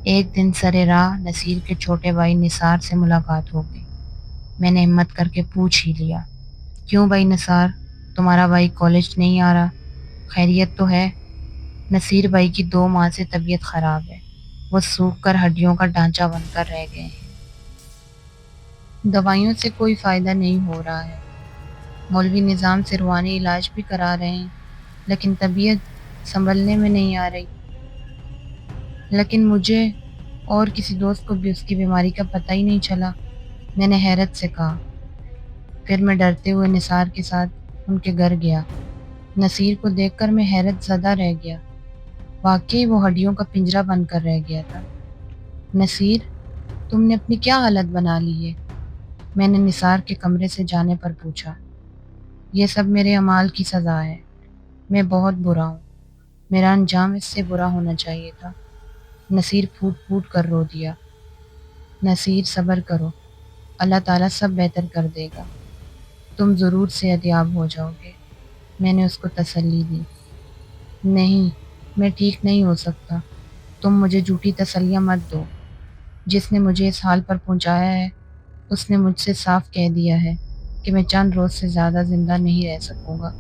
ایک دن سرے راہ نصیر کے چھوٹے بھائی نثار سے ملاقات ہو گئی۔ میں نے ہمت کر کے پوچھ ہی لیا، کیوں بھائی نثار، تمہارا بھائی کالج نہیں آ رہا؟ خیریت تو ہے؟ نصیر بھائی کی 2 ماہ سے طبیعت خراب ہے، وہ سوکھ کر ہڈیوں کا ڈھانچہ بن کر رہ گئے ہیں۔ دوائیوں سے کوئی فائدہ نہیں ہو رہا ہے، مولوی نظام سے روحانی علاج بھی کرا رہے ہیں، لیکن طبیعت سنبھلنے میں نہیں آ رہی۔ لیکن مجھے اور کسی دوست کو بھی اس کی بیماری کا پتہ ہی نہیں چلا، میں نے حیرت سے کہا۔ پھر میں ڈرتے ہوئے نثار کے ساتھ ان کے گھر گیا۔ نصیر کو دیکھ کر میں حیرت زدہ رہ گیا، واقعی وہ ہڈیوں کا پنجرہ بن کر رہ گیا تھا۔ نصیر، تم نے اپنی کیا حالت بنا لی ہے؟ میں نے نثار کے کمرے سے جانے پر پوچھا۔ یہ سب میرے اعمال کی سزا ہے، میں بہت برا ہوں، میرا انجام اس سے برا ہونا چاہیے تھا۔ نصیر پھوٹ پھوٹ کر رو دیا۔ نصیر، صبر کرو، اللہ تعالیٰ سب بہتر کر دے گا، تم ضرور صحتیاب ہو جاؤ گے، میں نے اس کو تسلی دی۔ نہیں، میں ٹھیک نہیں ہو سکتا، تم مجھے جھوٹی تسلیاں مت دو، جس نے مجھے اس حال پر پہنچایا ہے اس نے مجھ سے صاف کہہ دیا ہے کہ میں چند روز سے زیادہ زندہ نہیں رہ سکوں گا۔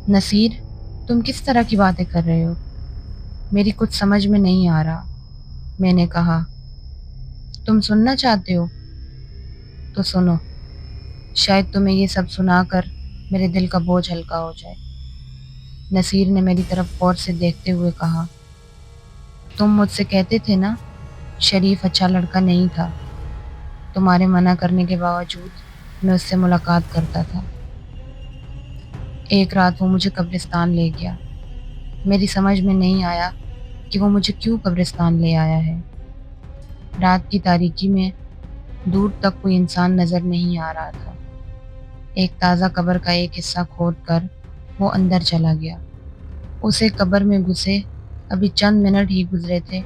نصیر، تم کس طرح کی باتیں کر رہے ہو؟ میری کچھ سمجھ میں نہیں آ رہا، میں نے کہا۔ تم سننا چاہتے ہو تو سنو، شاید تمہیں یہ سب سنا کر میرے دل کا بوجھ ہلکا ہو جائے۔ نصیر نے میری طرف غور سے دیکھتے ہوئے کہا، تم مجھ سے کہتے تھے نا شریف اچھا لڑکا نہیں تھا، تمہارے منع کرنے کے باوجود میں اس سے ملاقات کرتا تھا۔ ایک رات وہ مجھے قبرستان لے گیا، میری سمجھ میں نہیں آیا کہ وہ مجھے کیوں قبرستان لے آیا ہے۔ رات کی تاریکی میں دور تک کوئی انسان نظر نہیں آ رہا تھا۔ ایک تازہ قبر کا ایک حصہ کھود کر وہ اندر چلا گیا۔ اسے قبر میں گھسے ابھی چند منٹ ہی گزرے تھے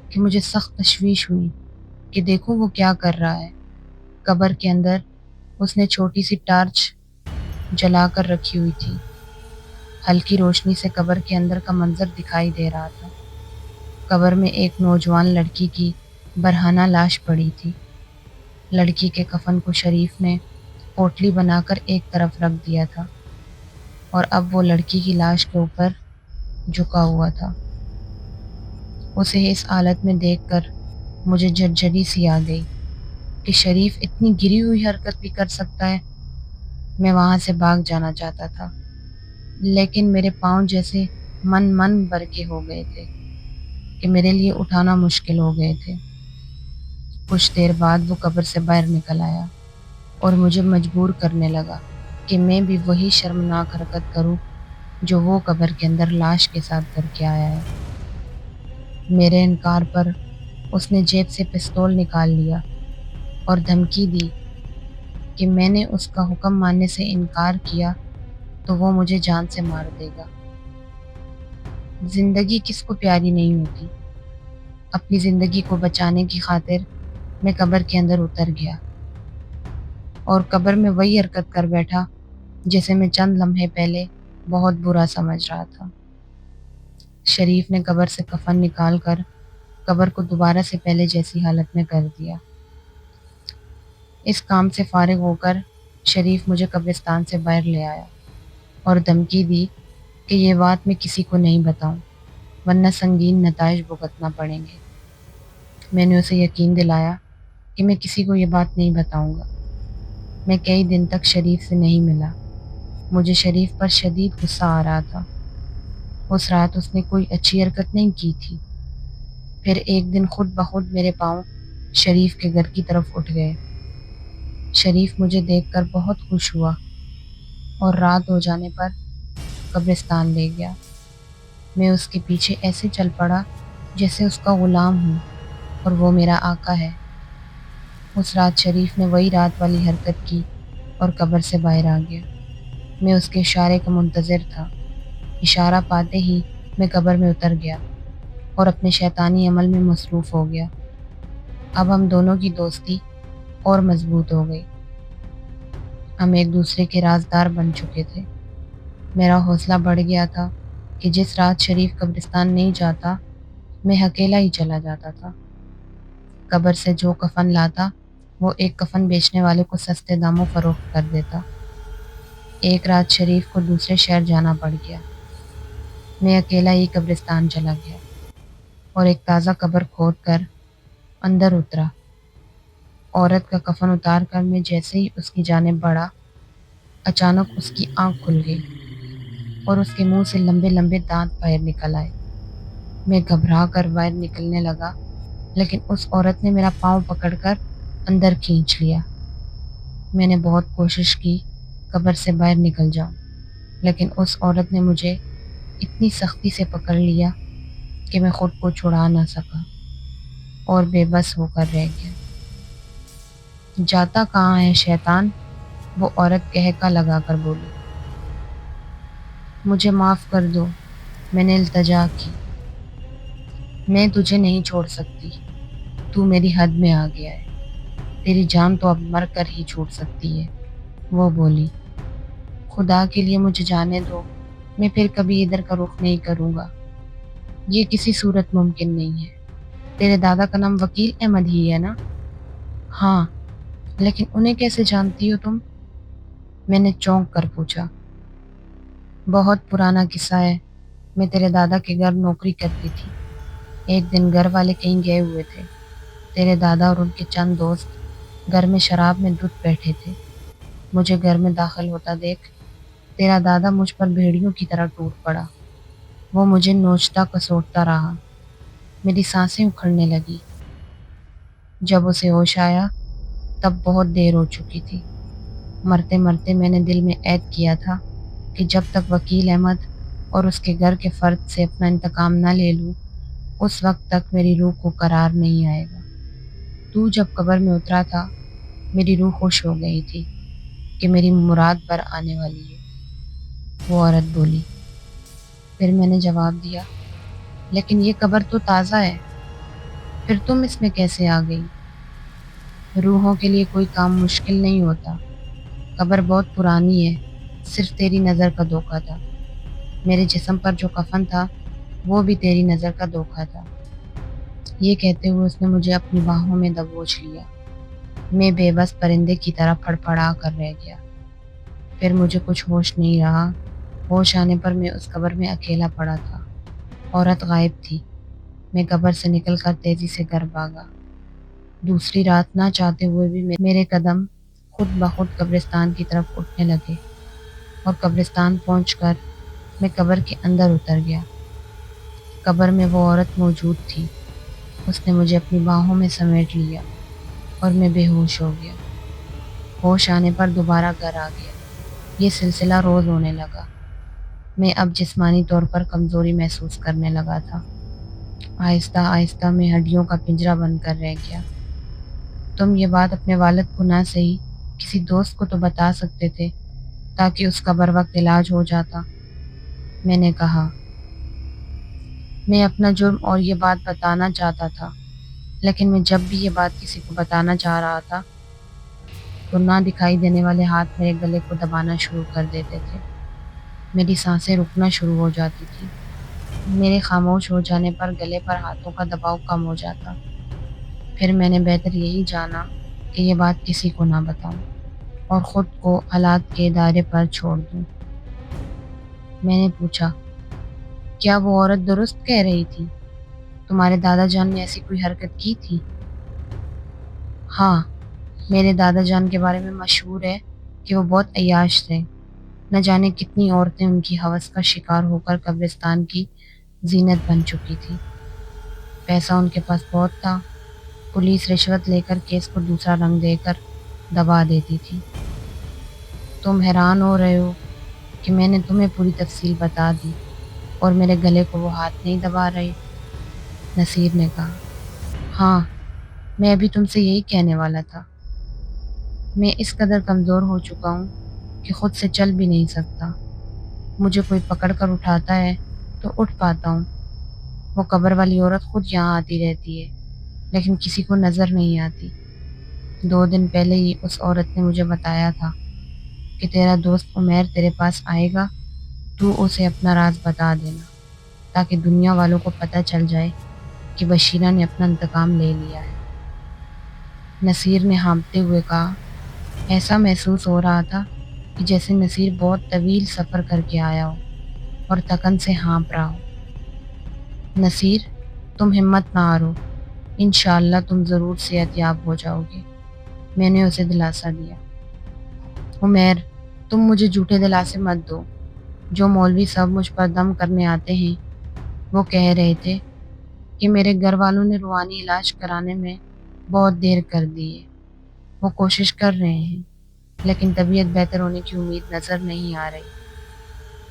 کہ مجھے سخت تشویش ہوئی کہ دیکھو وہ کیا کر رہا ہے۔ قبر کے اندر اس نے چھوٹی سی ٹارچ جلا کر رکھی ہوئی تھی۔ ہلکی روشنی سے قبر کے اندر کا منظر دکھائی دے رہا تھا۔ قبر میں ایک نوجوان لڑکی کی برہنہ لاش پڑی تھی۔ لڑکی کے کفن کو شریف نے پوٹلی بنا کر ایک طرف رکھ دیا تھا اور اب وہ لڑکی کی لاش کے اوپر جھکا ہوا تھا۔ اسے اس حالت میں دیکھ کر مجھے جھرجھری سی آ گئی کہ شریف اتنی گری ہوئی حرکت بھی کر سکتا ہے۔ میں وہاں سے بھاگ جانا چاہتا تھا، لیکن میرے پاؤں جیسے من بھر کے ہو گئے تھے کہ میرے لیے اٹھانا مشکل ہو گئے تھے۔ کچھ دیر بعد وہ قبر سے باہر نکل آیا اور مجھے مجبور کرنے لگا کہ میں بھی وہی شرمناک حرکت کروں جو وہ قبر کے اندر لاش کے ساتھ کر کے آیا ہے۔ میرے انکار پر اس نے جیب سے پستول نکال لیا اور دھمکی دی کہ میں نے اس کا حکم ماننے سے انکار کیا تو وہ مجھے جان سے مار دے گا۔ زندگی کس کو پیاری نہیں ہوتی؟ اپنی زندگی کو بچانے کی خاطر میں قبر کے اندر اتر گیا اور قبر میں وہی حرکت کر بیٹھا جسے میں چند لمحے پہلے بہت برا سمجھ رہا تھا۔ شریف نے قبر سے کفن نکال کر قبر کو دوبارہ سے پہلے جیسی حالت میں کر دیا۔ اس کام سے فارغ ہو کر شریف مجھے قبرستان سے باہر لے آیا اور دھمکی دی کہ یہ بات میں کسی کو نہیں بتاؤں ورنہ سنگین نتائج بھگتنا پڑیں گے۔ میں نے اسے یقین دلایا کہ میں کسی کو یہ بات نہیں بتاؤں گا۔ میں کئی دن تک شریف سے نہیں ملا، مجھے شریف پر شدید غصہ آ رہا تھا۔ اس رات اس نے کوئی اچھی حرکت نہیں کی تھی۔ پھر ایک دن خود بخود میرے پاؤں شریف کے گھر کی طرف اٹھ گئے۔ شریف مجھے دیکھ کر بہت خوش ہوا اور رات ہو جانے پر قبرستان لے گیا۔ میں اس کے پیچھے ایسے چل پڑا جیسے اس کا غلام ہوں اور وہ میرا آقا ہے۔ اس رات شریف نے وہی رات والی حرکت کی اور قبر سے باہر آ گیا۔ میں اس کے اشارے کا منتظر تھا۔ اشارہ پاتے ہی میں قبر میں اتر گیا اور اپنے شیطانی عمل میں مصروف ہو گیا۔ اب ہم دونوں کی دوستی اور مضبوط ہو گئی۔ ہم ایک دوسرے کے رازدار بن چکے تھے۔ میرا حوصلہ بڑھ گیا تھا کہ جس رات شریف قبرستان نہیں جاتا میں اکیلا ہی چلا جاتا تھا۔ قبر سے جو کفن لاتا وہ ایک کفن بیچنے والے کو سستے داموں فروخت کر دیتا۔ ایک رات شریف کو دوسرے شہر جانا پڑ گیا۔ میں اکیلا ہی قبرستان چلا گیا اور ایک تازہ قبر کھود کر اندر اترا۔ عورت کا کفن اتار کر میں جیسے ہی اس کی جانب بڑھا، اچانک اس کی آنکھ کھل گئی اور اس کے منہ سے لمبے لمبے دانت باہر نکل آئے۔ میں گھبرا کر باہر نکلنے لگا، لیکن اس عورت نے میرا پاؤں پکڑ کر اندر کھینچ لیا۔ میں نے بہت کوشش کی قبر سے باہر نکل جاؤں، لیکن اس عورت نے مجھے اتنی سختی سے پکڑ لیا کہ میں خود کو چھڑا نہ سکا اور بے بس ہو کر رہ گیا۔ جاتا کہاں ہے شیطان؟ وہ عورت کہکا لگا کر بولی۔ مجھے معاف کر دو، میں نے التجا کی۔ میں تجھے نہیں چھوڑ سکتی، تو میری حد میں آ گیا ہے، تیری جان تو اب مر کر ہی چھوٹ سکتی ہے، وہ بولی۔ خدا کے لیے مجھے جانے دو، میں پھر کبھی ادھر کا رخ نہیں کروں گا۔ یہ کسی صورت ممکن نہیں ہے۔ تیرے دادا کا نام وکیل احمد ہی ہے نا؟ ہاں، لیکن انہیں کیسے جانتی ہو تم؟ میں نے چونک کر پوچھا۔ بہت پرانا قصہ ہے، میں تیرے دادا کے گھر نوکری کرتی تھی۔ ایک دن گھر والے کہیں گئے ہوئے تھے۔ تیرے دادا اور ان کے چند دوست گھر میں شراب میں دھت بیٹھے تھے۔ مجھے گھر میں داخل ہوتا دیکھ تیرا دادا مجھ پر بھیڑیوں کی طرح ٹوٹ پڑا۔ وہ مجھے نوچتا کسوٹتا رہا، میری سانسیں اکھڑنے لگی۔ جب اسے ہوش آیا تب بہت دیر ہو چکی تھی۔ مرتے مرتے میں نے دل میں عہد کیا تھا کہ جب تک وکیل احمد اور اس کے گھر کے فرد سے اپنا انتقام نہ لے لوں، اس وقت تک میری روح کو قرار نہیں آئے گا۔ تو جب قبر میں اترا تھا، میری روح خوش ہو گئی تھی کہ میری مراد بر آنے والی ہے، وہ عورت بولی۔ پھر میں نے جواب دیا، لیکن یہ قبر تو تازہ ہے، پھر تم اس میں کیسے آ گئی؟ روحوں کے لیے کوئی کام مشکل نہیں ہوتا۔ قبر بہت پرانی ہے، صرف تیری نظر کا دھوکہ تھا۔ میرے جسم پر جو کفن تھا وہ بھی تیری نظر کا دھوکہ تھا۔ یہ کہتے ہوئے اس نے مجھے اپنی باہوں میں دبوچ لیا۔ میں بے بس پرندے کی طرح پھڑپھڑا کر رہ گیا۔ پھر مجھے کچھ ہوش نہیں رہا۔ ہوش آنے پر میں اس قبر میں اکیلا پڑا تھا۔ عورت غائب تھی۔ میں قبر سے نکل کر تیزی سے گھر بھاگا۔ دوسری رات نہ چاہتے ہوئے بھی میرے قدم خود بخود قبرستان کی طرف اٹھنے لگے اور قبرستان پہنچ کر میں قبر کے اندر اتر گیا۔ قبر میں وہ عورت موجود تھی۔ اس نے مجھے اپنی باہوں میں سمیٹ لیا اور میں بے ہوش ہو گیا۔ ہوش آنے پر دوبارہ گھر آ گیا۔ یہ سلسلہ روز ہونے لگا۔ میں اب جسمانی طور پر کمزوری محسوس کرنے لگا تھا۔ آہستہ آہستہ میں ہڈیوں کا پنجرہ بن کر رہ گیا۔ تم یہ بات اپنے والد کو نہ صحیح کسی دوست کو تو بتا سکتے تھے تاکہ اس کا بر وقت علاج ہو جاتا، میں نے کہا۔ میں اپنا جرم اور یہ بات بتانا چاہتا تھا، لیکن میں جب بھی یہ بات کسی کو بتانا چاہ رہا تھا تو نہ دکھائی دینے والے ہاتھ میرے گلے کو دبانا شروع کر دیتے تھے۔ میری سانسیں رکنا شروع ہو جاتی تھی۔ میرے خاموش ہو جانے پر گلے پر ہاتھوں کا دباؤ کم ہو جاتا۔ پھر میں نے بہتر یہی جانا کہ یہ بات کسی کو نہ بتاؤں اور خود کو حالات کے دائرے پر چھوڑ دوں۔ میں نے پوچھا، کیا وہ عورت درست کہہ رہی تھی؟ تمہارے دادا جان نے ایسی کوئی حرکت کی تھی؟ ہاں، میرے دادا جان کے بارے میں مشہور ہے کہ وہ بہت عیاش تھے۔ نہ جانے کتنی عورتیں ان کی ہوس کا شکار ہو کر قبرستان کی زینت بن چکی تھی۔ پیسہ ان کے پاس بہت تھا۔ پولیس رشوت لے کر کیس کو دوسرا رنگ دے کر دبا دیتی تھی۔ تم حیران ہو رہے ہو کہ میں نے تمہیں پوری تفصیل بتا دی اور میرے گلے کو وہ ہاتھ نہیں دبا رہے، نصیر نے کہا۔ ہاں، میں ابھی تم سے یہی کہنے والا تھا۔ میں اس قدر کمزور ہو چکا ہوں کہ خود سے چل بھی نہیں سکتا۔ مجھے کوئی پکڑ کر اٹھاتا ہے تو اٹھ پاتا ہوں۔ وہ قبر والی عورت خود یہاں آتی رہتی ہے، لیکن کسی کو نظر نہیں آتی۔ 2 دن پہلے ہی اس عورت نے مجھے بتایا تھا کہ تیرا دوست عمیر تیرے پاس آئے گا، تو اسے اپنا راز بتا دینا تاکہ دنیا والوں کو پتہ چل جائے کہ بشیرہ نے اپنا انتقام لے لیا ہے۔ نصیر نے ہانپتے ہوئے کہا۔ ایسا محسوس ہو رہا تھا کہ جیسے نصیر بہت طویل سفر کر کے آیا ہو اور تھکن سے ہانپ رہا ہو۔ نصیر، تم ہمت نہ ہارو، انشاءاللہ تم ضرور صحت یاب ہو جاؤ گے، میں نے اسے دلاسا دیا۔ عمیر، تم مجھے جھوٹے دلاسے مت دو۔ جو مولوی صاحب مجھ پر دم کرنے آتے ہیں وہ کہہ رہے تھے کہ میرے گھر والوں نے روحانی علاج کرانے میں بہت دیر کر دی ہے۔ وہ کوشش کر رہے ہیں لیکن طبیعت بہتر ہونے کی امید نظر نہیں آ رہی۔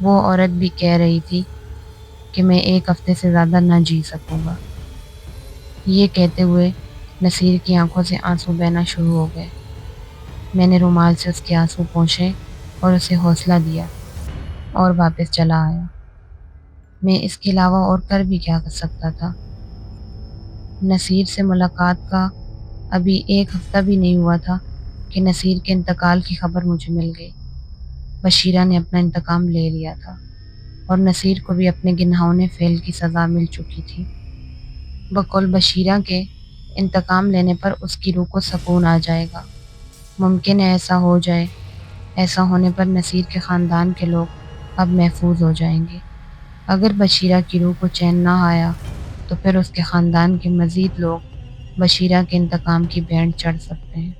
وہ عورت بھی کہہ رہی تھی کہ میں 1 ہفتے سے زیادہ نہ جی سکوں گا۔ یہ کہتے ہوئے نصیر کی آنکھوں سے آنسو بہنا شروع ہو گئے۔ میں نے رومال سے اس کے آنسو پوچھے اور اسے حوصلہ دیا اور واپس چلا آیا۔ میں اس کے علاوہ اور کر بھی کیا کر سکتا تھا؟ نصیر سے ملاقات کا ابھی 1 ہفتہ بھی نہیں ہوا تھا کہ نصیر کے انتقال کی خبر مجھے مل گئی۔ بشیرہ نے اپنا انتقام لے لیا تھا اور نصیر کو بھی اپنے گناہوں فعل کی سزا مل چکی تھی۔ بقول بشیرہ کے انتقام لینے پر اس کی روح کو سکون آ جائے گا۔ ممکن ہے ایسا ہو جائے۔ ایسا ہونے پر نصیر کے خاندان کے لوگ اب محفوظ ہو جائیں گے۔ اگر بشیرہ کی روح کو چین نہ آیا تو پھر اس کے خاندان کے مزید لوگ بشیرہ کے انتقام کی بھینٹ چڑھ سکتے ہیں۔